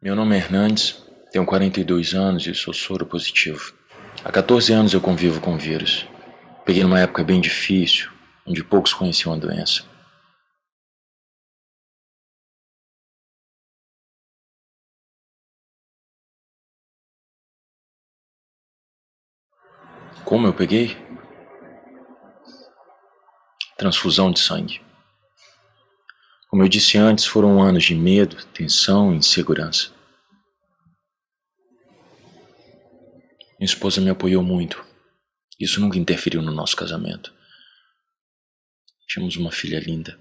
Meu nome é Hernandes, tenho 42 anos e sou soro positivo. Há 14 anos eu convivo com o vírus. Peguei numa época bem difícil, onde poucos conheciam a doença. Como eu peguei? Transfusão de sangue. Como eu disse antes, foram anos de medo, tensão e insegurança. Minha esposa me apoiou muito. Isso nunca interferiu no nosso casamento. Tínhamos uma filha linda.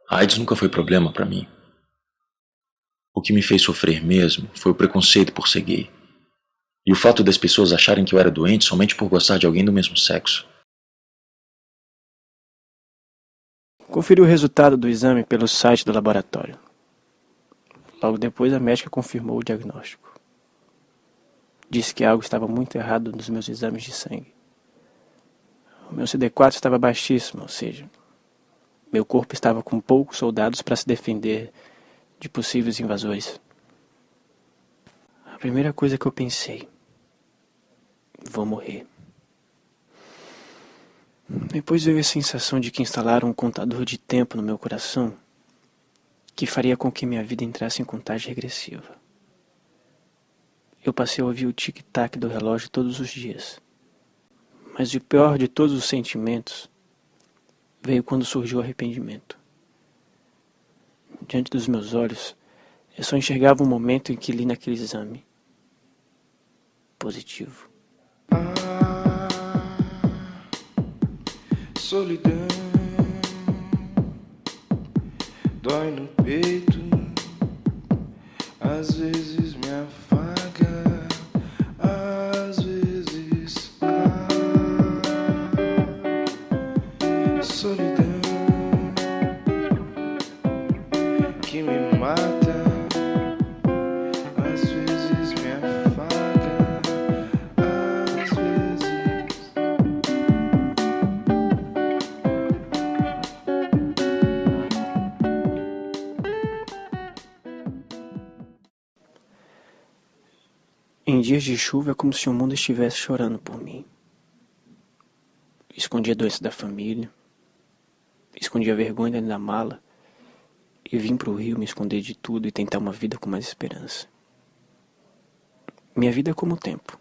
A AIDS nunca foi problema para mim. O que me fez sofrer mesmo foi o preconceito por ser gay. E o fato das pessoas acharem que eu era doente somente por gostar de alguém do mesmo sexo. Conferi o resultado do exame pelo site do laboratório. Logo depois, a médica confirmou o diagnóstico. Disse que algo estava muito errado nos meus exames de sangue. O meu CD4 estava baixíssimo, ou seja, meu corpo estava com poucos soldados para se defender de possíveis invasores. A primeira coisa que eu pensei: vou morrer. Depois veio a sensação de que instalaram um contador de tempo no meu coração que faria com que minha vida entrasse em contagem regressiva. Eu passei a ouvir o tic-tac do relógio todos os dias. Mas o pior de todos os sentimentos veio quando surgiu o arrependimento. Diante dos meus olhos, eu só enxergava o momento em que li naquele exame. Positivo. Solidão dói no peito, às vezes me afaga, às vezes solidão que me mata, às vezes me afaga, às vezes. Em dias de chuva é como se o mundo estivesse chorando por mim. Escondi a doença da família, escondi a vergonha dentro da mala e vim para o Rio me esconder de tudo e tentar uma vida com mais esperança. Minha vida é como o tempo.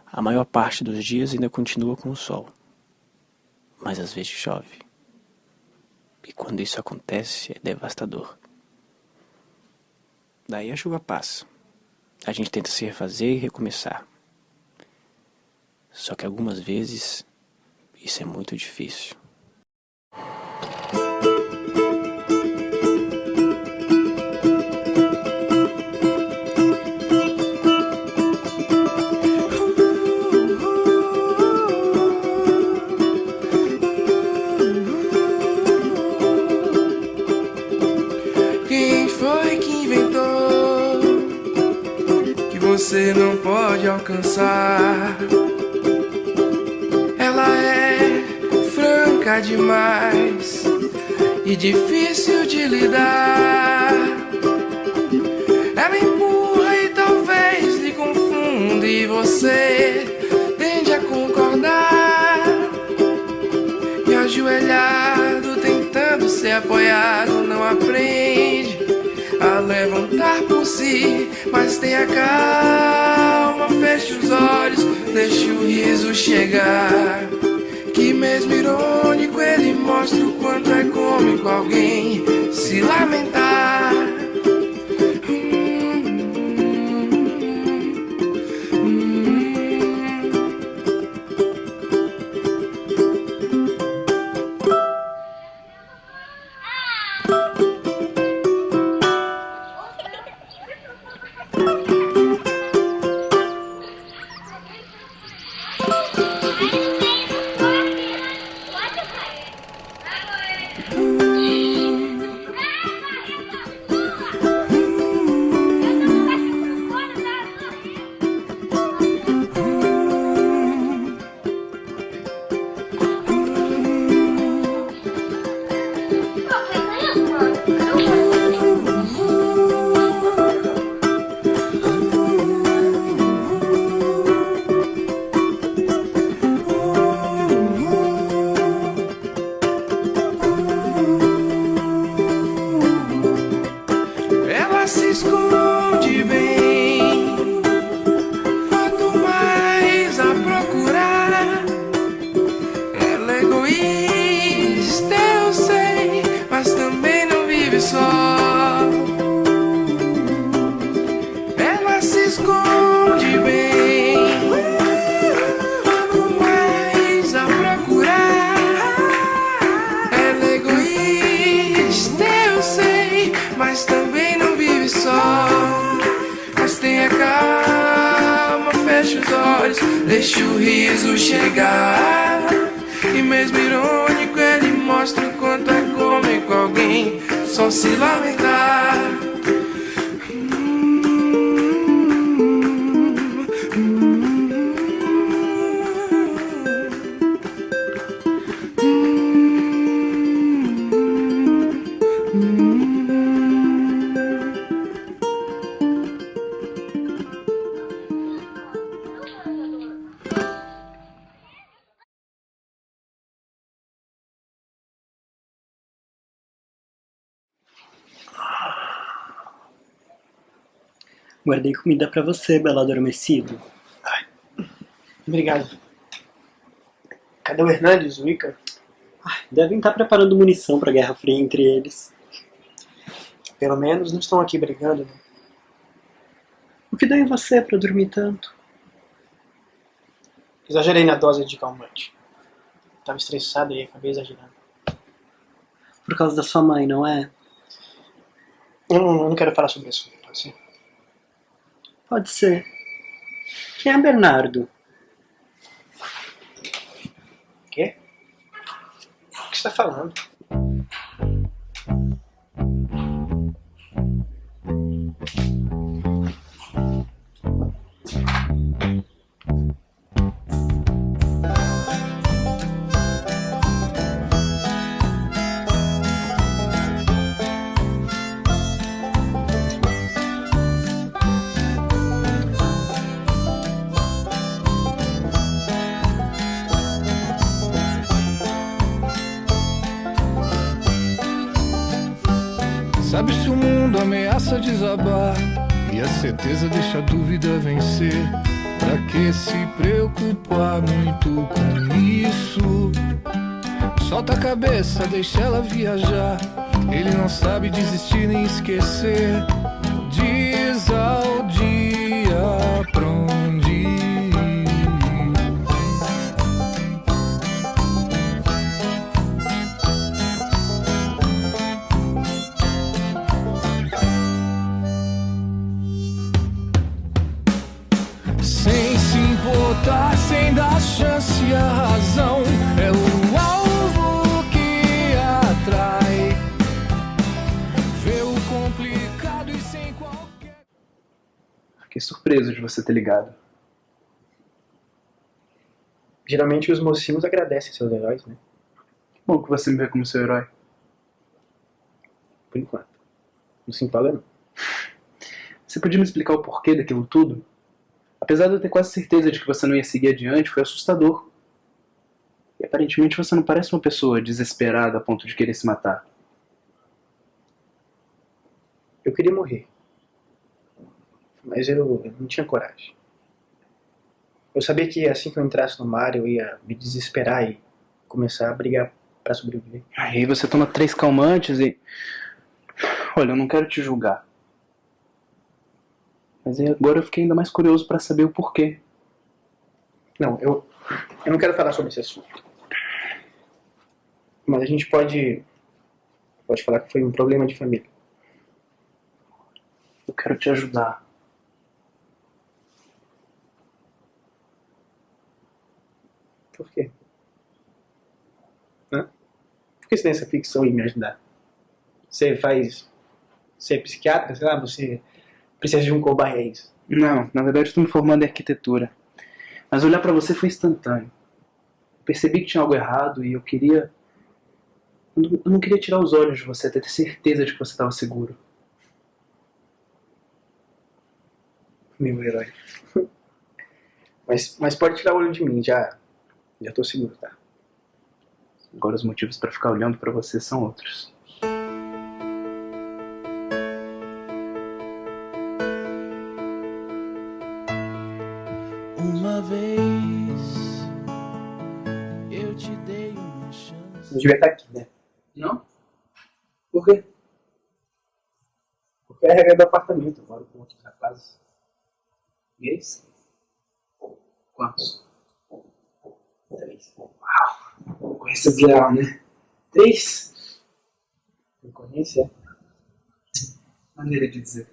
A maior parte dos dias ainda continua com o sol, mas às vezes chove. E quando isso acontece é devastador. Daí a chuva passa. A gente tenta se refazer e recomeçar. Só que algumas vezes isso é muito difícil. Quem foi que inventou que você não pode alcançar? Ela é franca demais e difícil de lidar. Ela empurra e talvez lhe confunda e você tende a concordar. E ajoelhado tentando ser apoiado não aprende a levantar por si, mas tenha calma, feche os olhos, deixe o riso chegar. Que mesmo irônico ele mostra o quanto é cômico alguém se lamentar. egoísta, eu sei, mas também não vive só. Ela se esconde bem, quanto mais a procurar. Ela é egoísta, eu sei, mas também não vive só. Mas tenha calma, feche os olhos, deixe o riso chegar. E mesmo irônico, ele mostra o quanto é cômico alguém só se lamentar. Guardei comida pra você, belo adormecido. Obrigado. Cadê o Hernandes, o Ícaro? Devem estar preparando munição pra Guerra Fria entre eles. Pelo menos não estão aqui brigando, né? O que deu em você pra dormir tanto? Exagerei na dose de calmante. Tava estressado e acabei exagerando. Por causa da sua mãe, não é? Eu não quero falar sobre isso, pode ser? Pode ser. Quem é Bernardo? Quê? O que você tá falando? Sabe se o mundo ameaça desabar e a certeza deixa a dúvida vencer? Pra que se preocupar muito com isso? Solta a cabeça, deixa ela viajar. Ele não sabe desistir nem esquecer. Diz ao dia pra onde ir. Sem se importar, sem dar chance à razão, é o alvo que atrai. Vê o complicado e sem qualquer... Fiquei surpreso de você ter ligado. Geralmente os mocinhos agradecem seus heróis, né? Bom que você me vê como seu herói. Por enquanto. Não se empolga, não. Você podia me explicar o porquê daquilo tudo? Apesar de eu ter quase certeza de que você não ia seguir adiante, foi assustador. E aparentemente você não parece uma pessoa desesperada a ponto de querer se matar. Eu queria morrer. Mas eu não tinha coragem. Eu sabia que assim que eu entrasse no mar eu ia me desesperar e começar a brigar pra sobreviver. Aí você toma 3 calmantes e... Olha, eu não quero te julgar. Mas agora eu fiquei ainda mais curioso pra saber o porquê. Não, eu não quero falar sobre esse assunto. Mas a gente pode falar que foi um problema de família. Eu quero te ajudar. Por quê? Hã? Por que você tem essa ficção em me ajudar? Você é psiquiatra, sei lá, você precisa de um cobaia, é isso? Não, na verdade eu estou me formando em arquitetura. Mas olhar pra você foi instantâneo. Percebi que tinha algo errado e eu não queria tirar os olhos de você, até ter certeza de que você estava seguro. Meu herói. Mas pode tirar o olho de mim, já tô seguro, tá? Agora os motivos pra ficar olhando pra você são outros. Uma vez eu te dei uma chance. Você não devia estar aqui, né? Não? Por quê? Porque é a regra do apartamento, eu moro com outros rapazes. Gays? Quantos? 3. Concorrência desleal, né? 3? Concorrência? Maneira de dizer.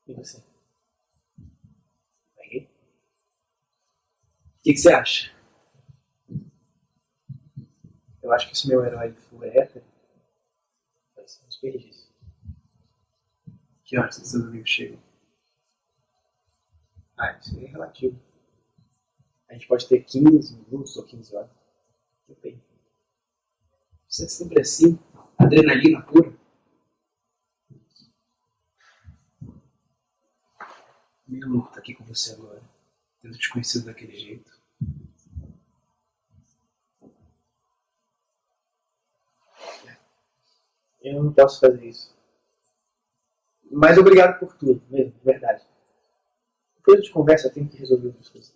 E você? Peguei. O que você acha? Eu acho que se meu herói for hétero, vai ser um desperdício. Que horas seus amigos chegam? Isso é relativo. A gente pode ter 15 minutos ou 15 horas. Depende. Você é sempre assim? Adrenalina pura? Meio louco estar aqui com você agora, tendo te conhecido daquele jeito. Eu não posso fazer isso. Mas obrigado por tudo, mesmo, de verdade. Depois a gente conversa, eu tenho que resolver outras coisas.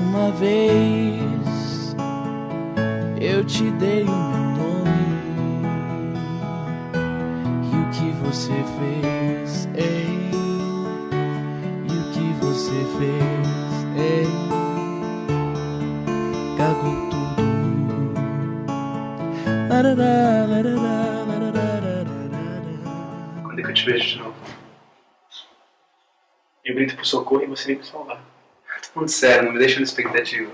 Uma vez eu te dei o meu nome e o que você fez, ei? E o que você fez, ei? Cagou tudo. Quando é que eu te vejo de novo? Eu grito por socorro e você vem me salvar. Tô falando sério, não me deixa na expectativa.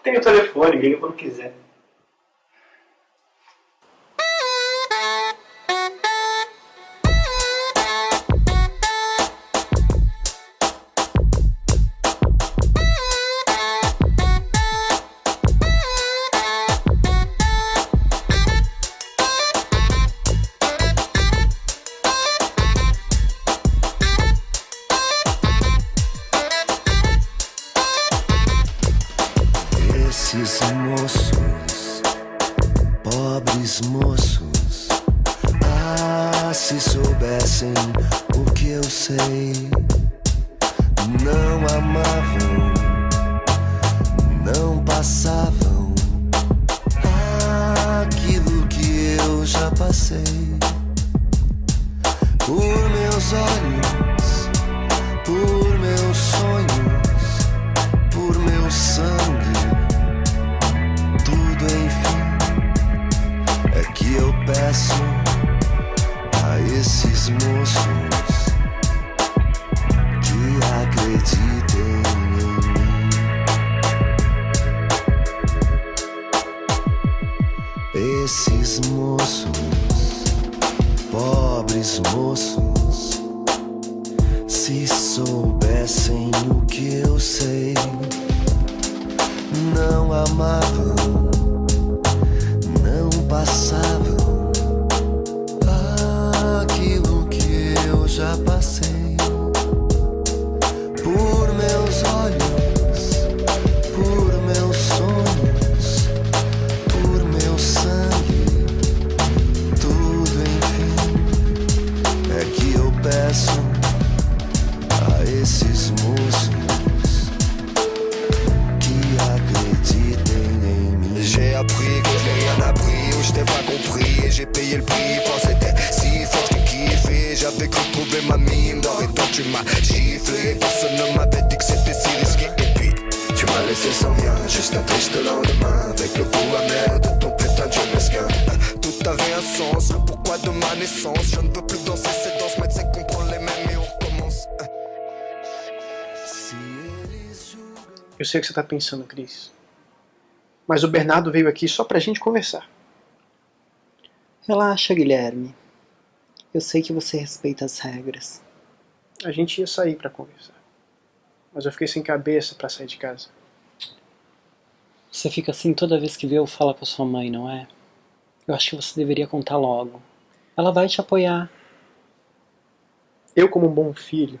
Tem o telefone, liga quando quiser. Esses moços, pobres moços, se soubessem o que eu sei, não amavam, não passavam aquilo que eu já passei. Por meus olhos, por meus sonhos, por meu sangue, tudo enfim é que eu peço a esses moços que acreditem em mim. Esses moços, pobres moços, se soubessem o que eu sei, não amavam, não passavam aquilo que eu já passei. Por meus olhos, por meus sonhos, por meu sangue, tudo enfim é que eu peço a esses moços qui acreditent en mí. J'ai appris que je n'ai rien appris ou je t'ai pas compris et j'ai payé le prix. Quand c'était si fort que j'ai kiffé, j'avais cru trouver ma mine d'or et toi tu m'as giflé. Personne ne m'avait dit que c'était si risqué et puis tu m'as laissé sans rien, juste un triste lendemain avec le goût amer de ton putain de jeu mesquin. Tout avait un sens, le pourquoi de ma naissance. Je ne veux plus danser ces danses, mais c'est qu'on prend les mêmes et on recommence. Si eles julgam. Eu sei o que você está pensando, Cris. Mas o Bernardo veio aqui só pra gente conversar. Relaxa, Guilherme. Eu sei que você respeita as regras. A gente ia sair pra conversar. Mas eu fiquei sem cabeça pra sair de casa. Você fica assim toda vez que vê ou fala com a sua mãe, não é? Eu acho que você deveria contar logo. Ela vai te apoiar. Eu, como um bom filho,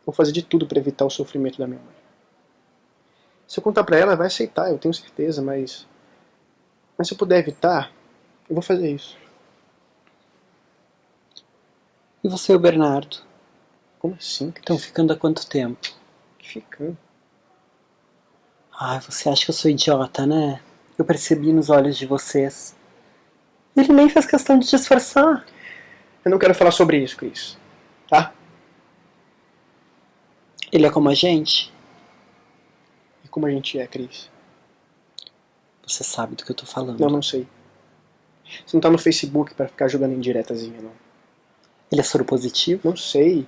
vou fazer de tudo pra evitar o sofrimento da minha mãe. Se eu contar pra ela, ela vai aceitar, eu tenho certeza, mas se eu puder evitar, eu vou fazer isso. E você e o Bernardo? Como assim? Estão ficando há quanto tempo? Ficando. Ai, você acha que eu sou idiota, né? Eu percebi nos olhos de vocês. Ele nem fez questão de disfarçar. Eu não quero falar sobre isso, Cris. Tá? Ele é como a gente? E como a gente é, Cris? Você sabe do que eu tô falando. Não sei. Você não tá no Facebook pra ficar jogando indiretazinha, não. Ele é soro positivo? Não sei.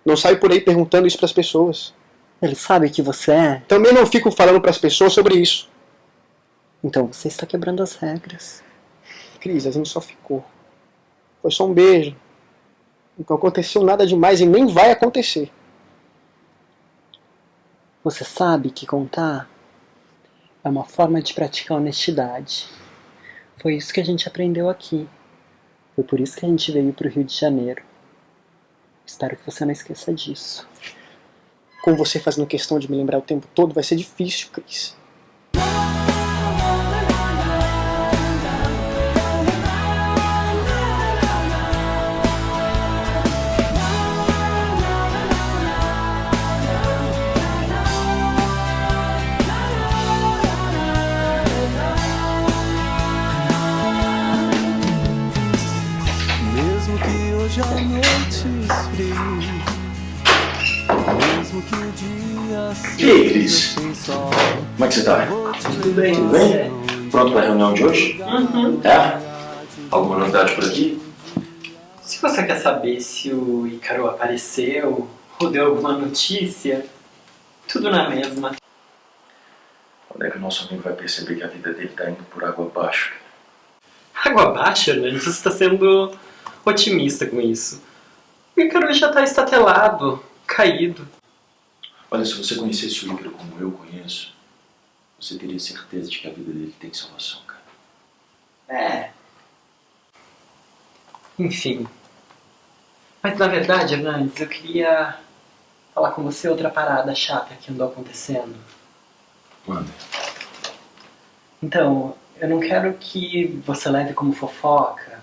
Não saio por aí perguntando isso pras pessoas. Ele sabe que você é? Também não fico falando pras pessoas sobre isso. Então você está quebrando as regras. Cris, a gente só ficou. Foi só um beijo. Não aconteceu nada demais e nem vai acontecer. Você sabe que contar é uma forma de praticar honestidade. Foi isso que a gente aprendeu aqui. Foi por isso que a gente veio pro Rio de Janeiro. Espero que você não esqueça disso. Com você fazendo questão de me lembrar o tempo todo, vai ser difícil, Cris. Mesmo que hoje a noite esfrie, mesmo que o dia aí, Cris? seja sem sol, Como é que você tá? Tudo bem, Tudo bem? Pronto pra reunião de hoje? É? Alguma novidade por aqui? Se você quer saber se o Ícaro apareceu ou deu alguma notícia, tudo na mesma. Quando é que o nosso amigo vai perceber que a vida dele tá indo por água abaixo? Água baixa, né? Você está sendo otimista com isso. O Ícaro já está estatelado, caído. Olha, se você conhecesse o Ícaro como eu conheço, você teria certeza de que a vida dele tem salvação, cara. É. Enfim. Mas na verdade, Hernandes, eu queria falar com você outra parada chata que andou acontecendo. Manda. Então, eu não quero que você leve como fofoca.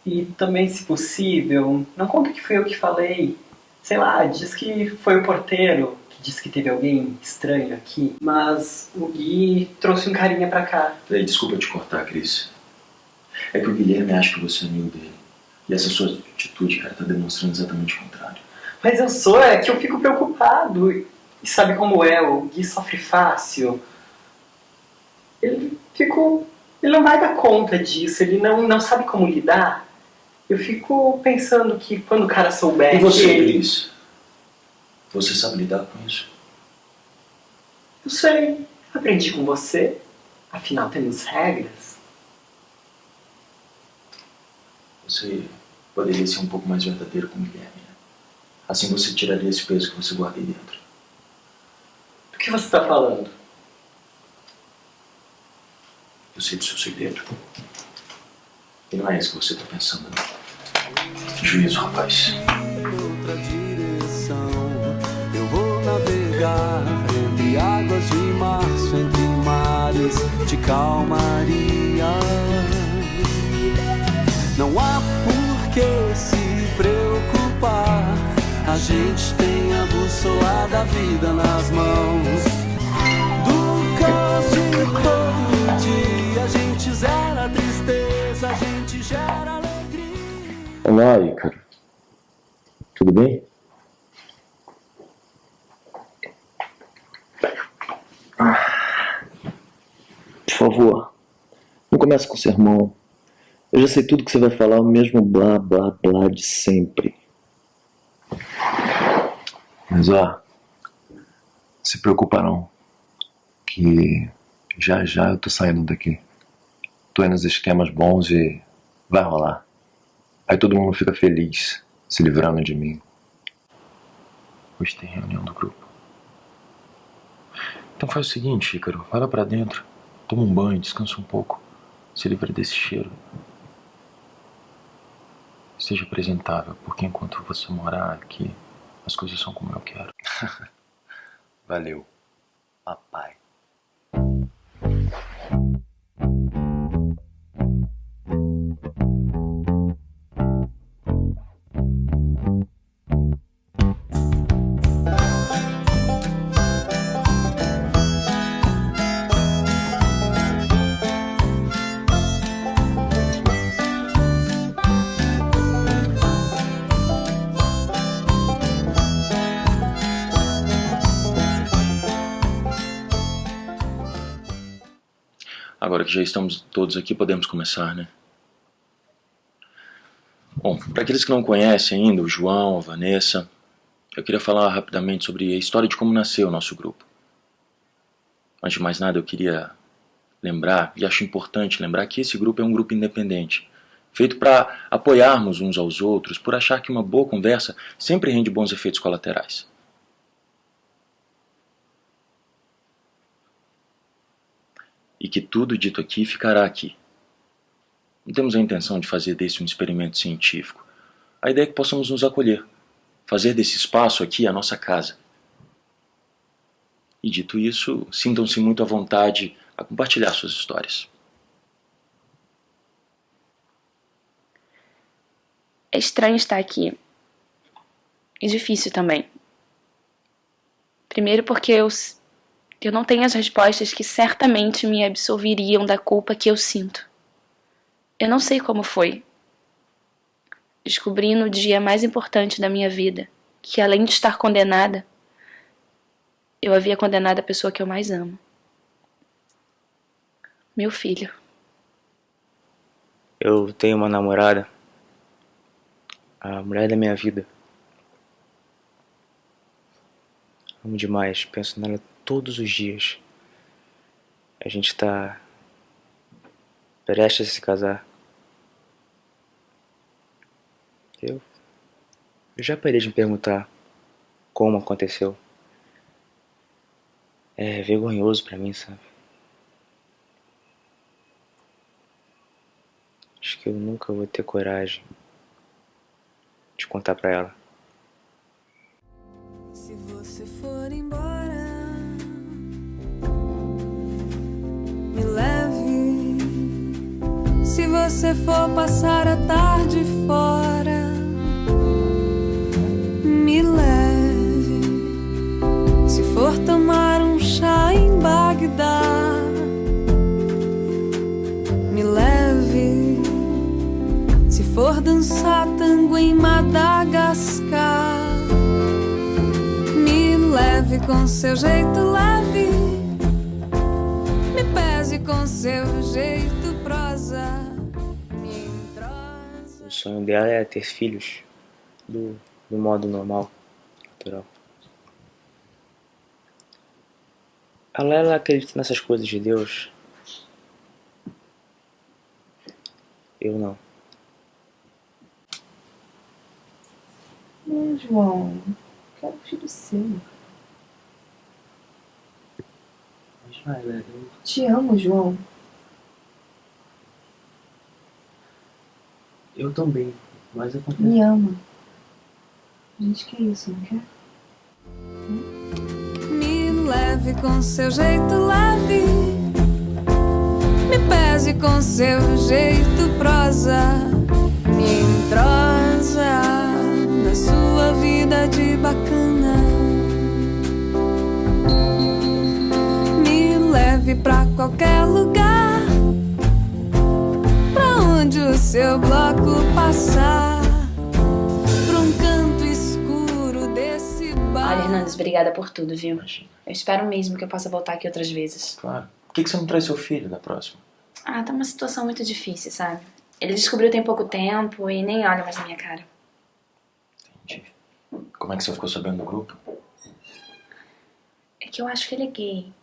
E também, se possível, não conta que fui eu que falei. Sei lá, diz que foi o porteiro que disse que teve alguém estranho aqui. Mas o Gui trouxe um carinha pra cá. Peraí, desculpa te cortar, Cris. É que o Guilherme acha que você é amigo dele. E essa sua atitude, cara, tá demonstrando exatamente o contrário. Mas eu sou, é que eu fico preocupado. E sabe como é, o Gui sofre fácil. Ele não vai dar conta disso, ele não sabe como lidar. Eu fico pensando que quando o cara souber E você, que ele... Cris? Você sabe lidar com isso? Eu sei, aprendi com você. Afinal, temos regras. Você poderia ser um pouco mais verdadeiro com o Guilherme, né? Assim você tiraria esse peso que você guarda aí dentro. Do que você está falando? Eu sei do seu segredo. E não é isso que você tá pensando, não. Juízo, rapaz. outra direção. Eu vou navegar entre águas de março, entre mares de calmaria. Não há por que se preocupar. A gente tem a bússola da vida nas mãos. Do caos de todo dia, a gente zera a tristeza, a gente gera alegria. Olá, Ícaro. Tudo bem? Por favor, não comece com sermão. Eu já sei tudo que você vai falar, o mesmo blá, blá, blá de sempre. Mas ó, se preocupa não, que já já eu tô saindo daqui. Tô aí nos esquemas bons e vai rolar. Aí todo mundo fica feliz, se livrando de mim. Hoje tem reunião do grupo. Então faz o seguinte, Ícaro, vai lá pra dentro, toma um banho, descansa um pouco, se livra desse cheiro. Seja apresentável, porque enquanto você morar aqui, as coisas são como eu quero. Valeu, papai. Agora que já estamos todos aqui, podemos começar, né? Bom, para aqueles que não conhecem ainda, o João, a Vanessa, eu queria falar rapidamente sobre a história de como nasceu o nosso grupo. Antes de mais nada, eu queria lembrar, e acho importante lembrar, que esse grupo é um grupo independente, feito para apoiarmos uns aos outros, por achar que uma boa conversa sempre rende bons efeitos colaterais. E que tudo dito aqui ficará aqui. Não temos a intenção de fazer desse um experimento científico. A ideia é que possamos nos acolher, fazer desse espaço aqui a nossa casa. E dito isso, sintam-se muito à vontade a compartilhar suas histórias. É estranho estar aqui. E difícil também. Primeiro porque eu não tenho as respostas que certamente me absolveriam da culpa que eu sinto. Eu não sei como foi. Descobri no dia mais importante da minha vida que, além de estar condenada, eu havia condenado a pessoa que eu mais amo. Meu filho. Eu tenho uma namorada, a mulher da minha vida. Amo demais, penso nela todos os dias. A gente tá prestes a se casar. Eu já parei de me perguntar como aconteceu. É vergonhoso pra mim, sabe? Acho que eu nunca vou ter coragem de contar pra ela. Se você for embora, me leve. Se você for passar a tarde fora, me leve. Se for tomar um chá em Bagdá, me leve. Se for dançar tango em Madagascar, me leve com seu jeito leve. Me pese com seu jeito prosa. Me entrosa. O sonho dela é ter filhos do modo normal, natural. Ela acredita nessas coisas de Deus. Eu não. João, quero filho seu. Te amo, João. Eu também, mas eu confesso. Me ama. A gente quer isso, não quer? Me leve com seu jeito leve. Me pese com seu jeito prosa. Me entrosa na sua vida de bacana. Me leve pra qualquer lugar, pra onde o seu bloco passar, pra um canto escuro desse bar. Olha, Hernandes, obrigada por tudo, viu? Eu espero mesmo que eu possa voltar aqui outras vezes. Claro. Por que você não traz seu filho na próxima? Ah, tá uma situação muito difícil, sabe? Ele descobriu tem pouco tempo e nem olha mais na minha cara. Entendi. Como é que você ficou sabendo do grupo? É que eu acho que ele é gay.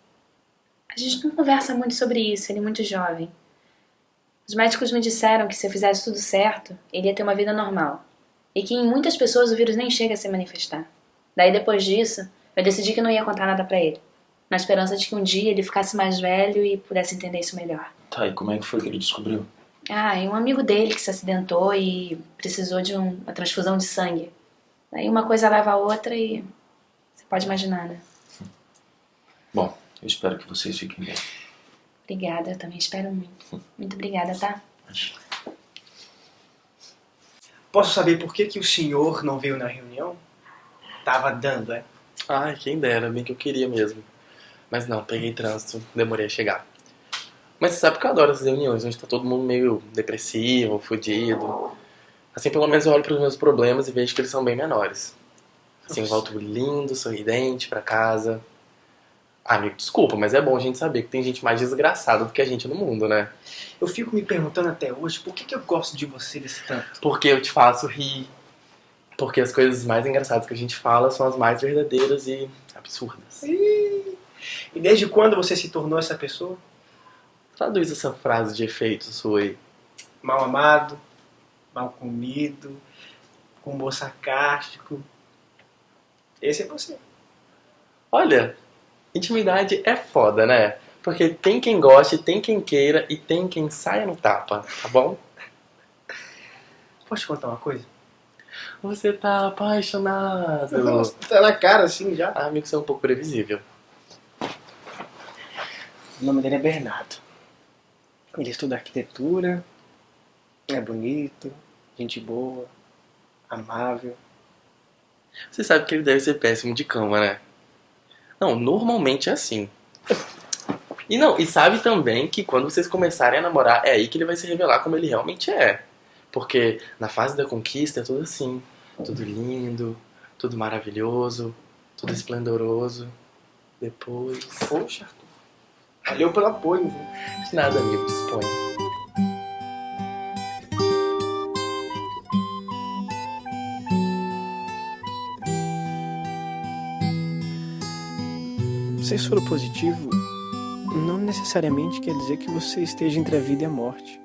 A gente não conversa muito sobre isso, ele é muito jovem. Os médicos me disseram que se eu fizesse tudo certo, ele ia ter uma vida normal. E que em muitas pessoas o vírus nem chega a se manifestar. Daí depois disso, eu decidi que não ia contar nada pra ele. Na esperança de que um dia ele ficasse mais velho e pudesse entender isso melhor. Tá, e como é que foi que ele descobriu? Ah, e um amigo dele que se acidentou e precisou de uma transfusão de sangue. Daí uma coisa leva a outra e você pode imaginar, né? Bom, eu espero que vocês fiquem bem. Obrigada, eu também espero muito. Muito obrigada, tá? Posso saber por que o senhor não veio na reunião? Tava dando, é? Ai, quem dera, bem que eu queria mesmo. Mas não, peguei trânsito, demorei a chegar. Mas você sabe que eu adoro essas reuniões, onde tá todo mundo meio depressivo, fudido. Assim, pelo menos eu olho pros meus problemas e vejo que eles são bem menores. Assim, eu volto lindo, sorridente pra casa. Ah, amigo, desculpa, mas é bom a gente saber que tem gente mais desgraçada do que a gente no mundo, né? Eu fico me perguntando até hoje por que eu gosto de você desse tanto. Porque eu te faço rir. Porque as coisas mais engraçadas que a gente fala são as mais verdadeiras e absurdas. E desde quando você se tornou essa pessoa? Traduz essa frase de efeito sua aí. Mal amado, mal comido, com humor sarcástico. Esse é você. Olha, intimidade é foda, né? Porque tem quem goste, tem quem queira e tem quem saia no tapa, tá bom? Posso te contar uma coisa? Você tá apaixonado. Tá na cara assim já. Ah, amigo, você é um pouco previsível. O nome dele é Bernardo. Ele estuda arquitetura, é bonito, gente boa, amável. Você sabe que ele deve ser péssimo de cama, né? Não, normalmente é assim. E sabe também que quando vocês começarem a namorar, é aí que ele vai se revelar como ele realmente é. Porque na fase da conquista é tudo assim. Tudo lindo, tudo maravilhoso, tudo esplendoroso. Depois... Poxa, Arthur. Valeu pelo apoio, viu? De nada, amigo, disponha. Ser soro positivo não necessariamente quer dizer que você esteja entre a vida e a morte.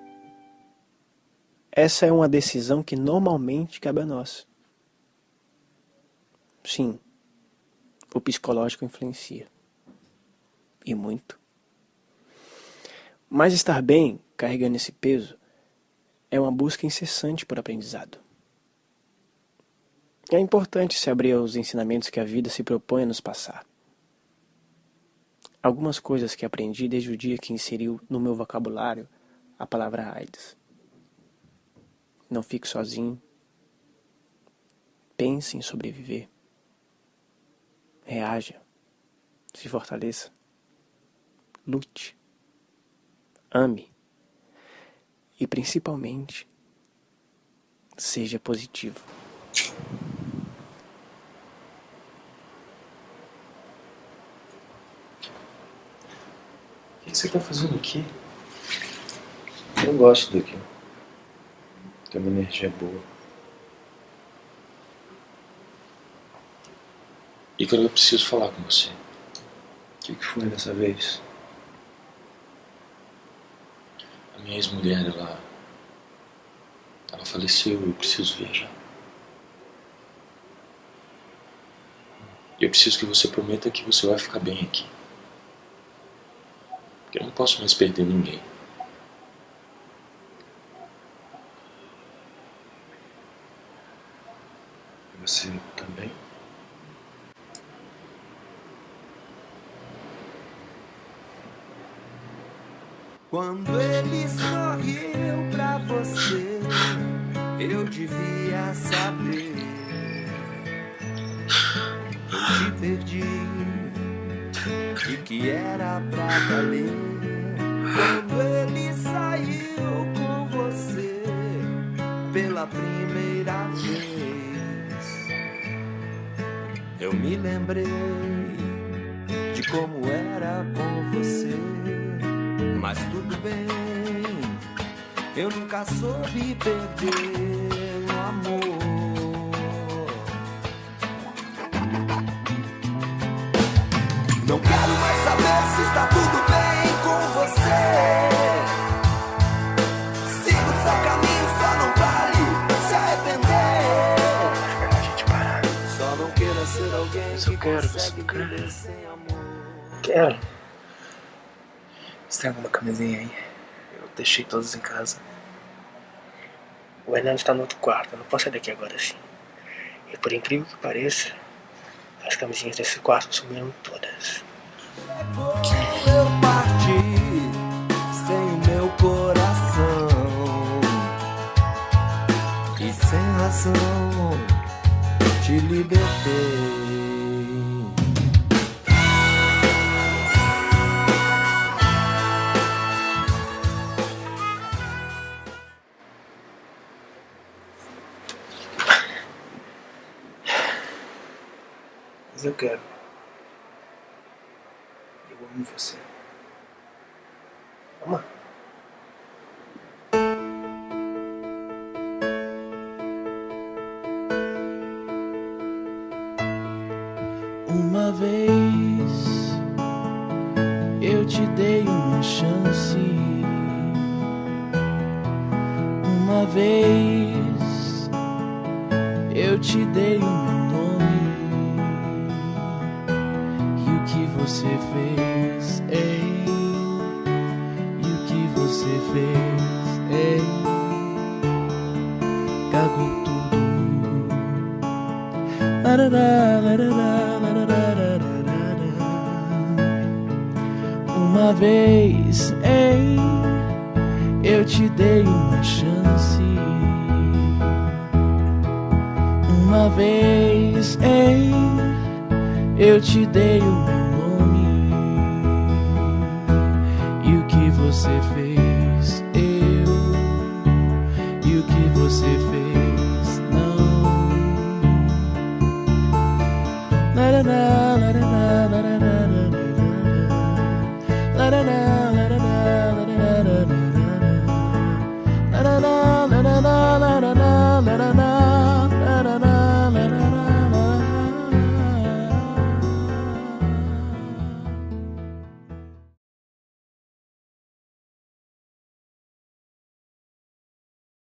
Essa é uma decisão que normalmente cabe a nós. Sim, o psicológico influencia. E muito. Mas estar bem, carregando esse peso, é uma busca incessante por aprendizado. É importante se abrir aos ensinamentos que a vida se propõe a nos passar. Algumas coisas que aprendi desde o dia que inseriu no meu vocabulário a palavra AIDS. Não fique sozinho. Pense em sobreviver. Reaja. Se fortaleça. Lute. Ame. E principalmente, seja positivo. O que você tá fazendo aqui? Eu gosto daqui. Tem uma energia boa. Ícaro, eu preciso falar com você. O que foi dessa vez? A minha ex-mulher, ela faleceu e eu preciso viajar. E eu preciso que você prometa que você vai ficar bem aqui. Porque eu não posso mais perder ninguém. E você também? Quando ele sorriu pra você, eu devia saber. Eu te perdi e que era pra valer. Quando ele saiu com você pela primeira vez, eu me lembrei de como era com você. Mas tudo bem, eu nunca soube perder o amor. Não quero mais saber se está tudo bem com você. Siga o seu caminho, só não vale se arrepender. A gente parar. Só não queira ser alguém Só que quero, consegue só quero. viver sem amor. Quero. Você tem alguma camisinha aí? Eu deixei todas em casa. O Hernando está no outro quarto, eu não posso sair daqui agora assim. E por incrível que pareça, as camisinhas desse quarto sumiram todas. Eu parti sem o meu coração e sem razão te libertei. Mas eu quero. amo você. Ama? Uma vez eu te dei uma chance. Uma vez eu te dei o meu nome. E o que você fez, ei? E o que você fez, ei? Cagou tudo. Uma vez, ei, eu te dei uma chance. Uma vez, ei, eu te dei o meu nome. E o que você fez, eu. E o que você fez, não. La, la, la, la, la.